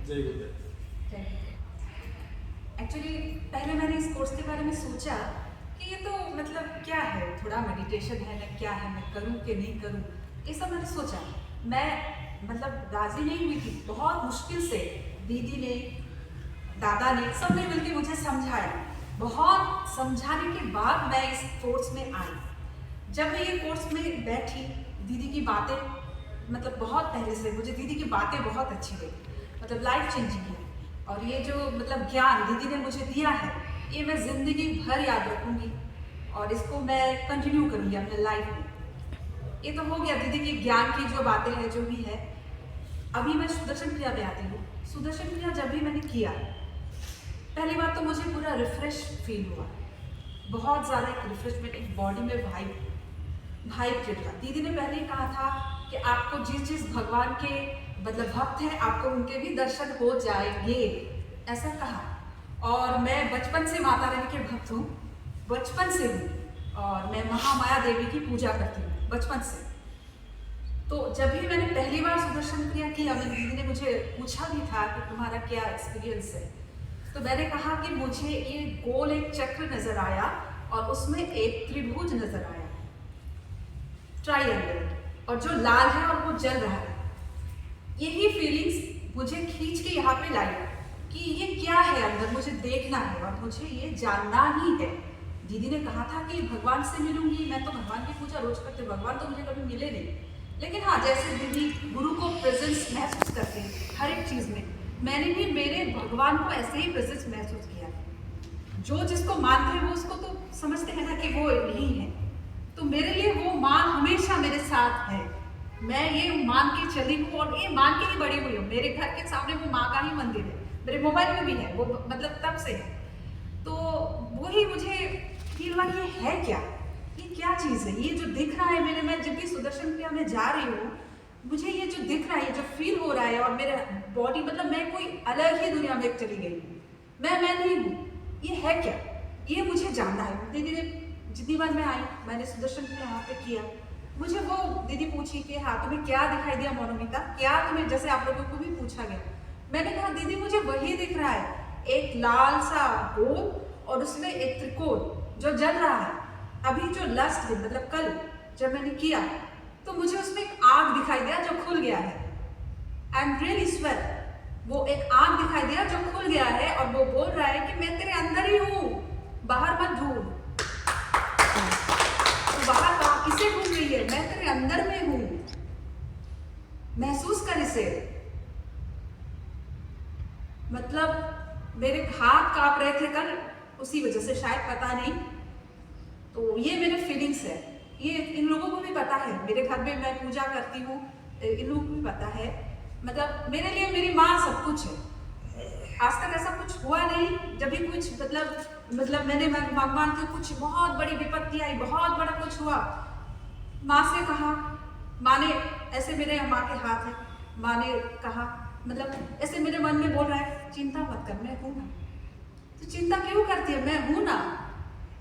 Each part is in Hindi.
जय गुरुदेव। एक्चुअली पहले मैंने इस कोर्स के बारे में सोचा कि ये तो मतलब क्या है, थोड़ा मेडिटेशन है ना, क्या है, मैं करूं कि नहीं करूं, ये सब मैंने सोचा। मैं मतलब राजी नहीं हुई थी, बहुत मुश्किल से दीदी ने, दादा ने, सबने मिलकर मुझे समझाया। बहुत समझाने के बाद मैं इस कोर्स में आई। जब मैं ये कोर्स में बैठी, दीदी की बातें, मतलब बहुत पहले से मुझे दीदी की बातें बहुत अच्छी लगी, मतलब लाइफ चेंजिंग है। और ये जो मतलब ज्ञान दीदी ने मुझे दिया है, ये मैं ज़िंदगी भर याद रखूँगी और इसको मैं कंटिन्यू करूँगी अपने लाइफ में। ये तो हो गया दीदी की ज्ञान की जो बातें हैं, जो भी है। अभी मैं सुदर्शन क्रिया में आती हूँ। सुदर्शन क्रिया जब भी मैंने किया, पहली बार तो मुझे पूरा रिफ्रेश फील हुआ, बहुत ज़्यादा एक रिफ्रेशमेंट, एक बॉडी में वाइब क्रिएट हुआ। दीदी ने पहले ही कहा था कि आपको जिस भगवान के मतलब भक्त हैं, आपको उनके भी दर्शन हो जाएंगे, ऐसा कहा। और मैं बचपन से माता रानी के भक्त हूँ, बचपन से हूँ, और मैं महामाया देवी की पूजा करती हूँ बचपन से। तो जब भी मैंने पहली बार सुदर्शन क्रिया किया, मेरी दीदी ने मुझे पूछा भी था कि तुम्हारा क्या एक्सपीरियंस है, तो मैंने कहा कि मुझे ये गोल एक चक्र नजर आया और उसमें एक त्रिभुज नजर आया, ट्रायंगल, और जो लाल है और वो जल रहा है। यही फीलिंग्स मुझे खींच के यहाँ पे लाई कि ये क्या है अंदर, मुझे देखना है और मुझे ये जानना ही है। दीदी ने कहा था कि भगवान से मिलूंगी, मैं तो भगवान की पूजा रोज करती हूँ, भगवान तो मुझे कभी मिले नहीं। लेकिन हाँ, जैसे दीदी गुरु को प्रेजेंस महसूस करते हैं हर एक चीज़ में, मैंने भी मेरे भगवान को ऐसे ही प्रेजेंस महसूस किया। जो जिसको मानते हैं वो उसको तो समझते हैं ना कि वो नहीं है, तो मेरे लिए वो माँ हमेशा मेरे साथ है। मैं ये मान के चली हूँ और ये मान के ही बड़ी हुई हूँ। मेरे घर के सामने वो माँ का ही मंदिर है, मेरे मोबाइल में भी है वो, मतलब तब से है। तो वही मुझे फील हुआ ये है क्या, ये क्या चीज़ है, ये जो दिख रहा है मेरे, मैं जब भी सुदर्शन क्रिया में जा रही हूँ, मुझे ये जो दिख रहा है, ये जो फील हो रहा है, और मेरा बॉडी, मतलब मैं कोई अलग ही दुनिया में चली गई हूँ। मैं नहीं हूँ, ये है क्या, ये मुझे जानना है। धीरे धीरे जितनी बार मैं आई, मैंने सुदर्शन क्रिया यहाँ पे किया, मुझे वो दीदी पूछी कि हाँ तुम्हें क्या दिखाई दिया मोनोमिता, क्या तुम्हें, जैसे आप लोगों को भी पूछा गया। मैंने कहा दीदी मुझे वही दिख रहा है, एक लाल सा गोल और उसमें एक त्रिकोण जो जल रहा है। अभी जो लास्ट दिन, मतलब कल जब मैंने किया, तो मुझे उसमें एक आग दिखाई दिया जो खुल गया है। आई एम रियली स्वेर, वो एक आग दिखाई दिया जो खुल गया है और वो बोल रहा है कि मैं तेरे अंदर ही हूँ, बाहर मत ढूंढ। तो बाहर किसे ढूंढ रही है, मैं तेरे अंदर में हूँ, महसूस कर इसे। मतलब मेरे हाथ कांप रहे थे कल, उसी वजह से शायद, पता नहीं। तो ये मेरे फीलिंग्स है, ये इन लोगों को भी पता है, मेरे घर में मैं पूजा करती हूँ, इन लोगों को भी पता है। मतलब मेरे लिए मेरी माँ सब कुछ है। आज तक ऐसा कुछ हुआ नहीं, जब भी कुछ मतलब मैंने भगवान की कुछ बहुत बड़ी विपत्ति आई, बहुत बड़ा कुछ हुआ, माँ से कहा, माँ ने ऐसे, मेरे माँ के हाथ है, माँ ने कहा, मतलब ऐसे मेरे मन में बोल रहा है चिंता मत कर, मैं हूँ ना। तो चिंता क्यों करती है, मैं हूँ ना।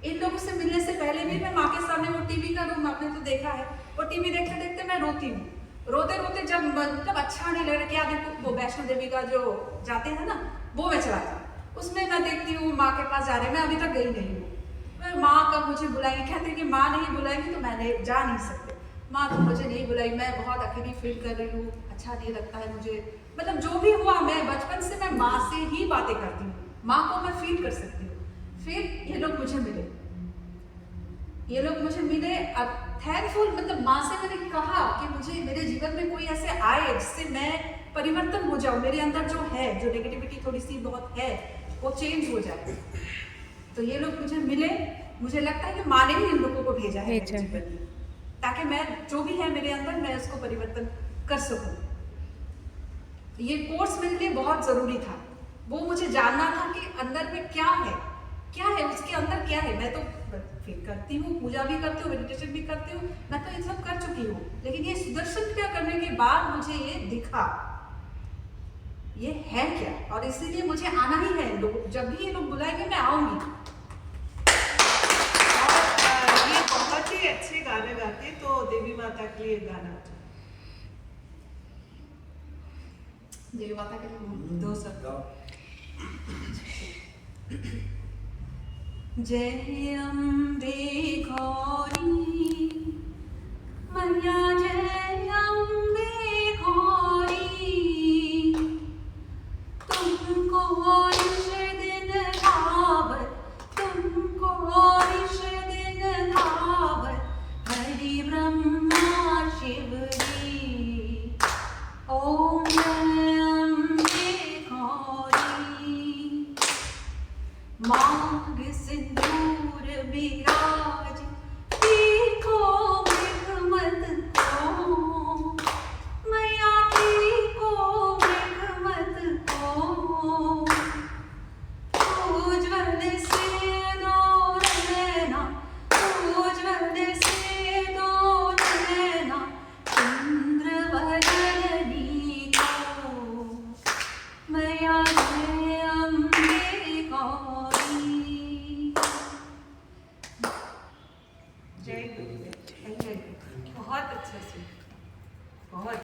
इन लोगों से मिलने से पहले भी मैं माँ के सामने वो टीवी का रूम, आपने तो देखा है, वो टीवी देखते देखते मैं रोती हूँ। रोते रोते जब मतलब अच्छा नहीं लग रहा, क्या देखो, वो वैष्णो देवी का जो जाते हैं ना, वो मैं चलाती हूँ, उसमें मैं देखती हूँ माँ के पास जा रहे हैं, मैं अभी तक गई नहीं हूँ। माँ कब मुझे बुलाएगी, कहते हैं कि माँ नहीं बुलाएगी तो मैंने जा नहीं सकते। माँ तो मुझे नहीं बुलाई, मैं बहुत अकेली फील कर रही हूँ, अच्छा नहीं लगता है मुझे। मतलब जो भी हुआ, मैं बचपन से मैं माँ से ही बातें करती हूँ, माँ को मैं फील कर सकती हूँ। फिर ये लोग मुझे मिले, अब थैंकफुल, मतलब माँ से मैंने कहा कि मुझे मेरे जीवन में कोई ऐसे आए जिससे मैं परिवर्तन हो जाऊँ, मेरे अंदर जो है, जो नेगेटिविटी थोड़ी सी बहुत है, वो चेंज हो जाए। तो ये लोग मुझे मिले, मुझे लगता है कि माँ ने ही इन लोगों को भेजा है मेरे जीवन में, ताकि मैं जो भी है मेरे अंदर, मैं उसको परिवर्तन कर सकूं। ये कोर्स मेरे लिए बहुत जरूरी था, वो मुझे जानना था कि अंदर में क्या है, उसके अंदर क्या है। मैं तो फील करती हूँ, पूजा भी करती हूँ, मेडिटेशन भी करती हूँ, मैं तो ये सब कर चुकी हूँ, लेकिन ये सुदर्शन क्रिया करने के बाद मुझे ये दिखा, ये है क्या, और इसीलिए मुझे आना ही है। लोग जब भी ये लोग बुलाएंगे मैं आऊंगी। और ये बहुत ही अच्छे गाने गाते, तो देवी माता के लिए गाना। देवी माता के दो शब्द। जय अम्बे गौरी मैया, जय अम्बे गौरी, तुमको निश दिन धावत, तुमको निश दिन धावत, हरि ब्रह्मा शिवरी। ओम जय अम्बे गौरी। मांग सिंदूर विराज, देखो मृगमत को, मैया देखो मृगमत को। उज्ज्वल से दो नैना, उज्ज्वल से दो नैना, चंद्रवदनी को, मैया जय अम्बे गौरी। जय गुरुदेव। बहुत अच्छा से बहुत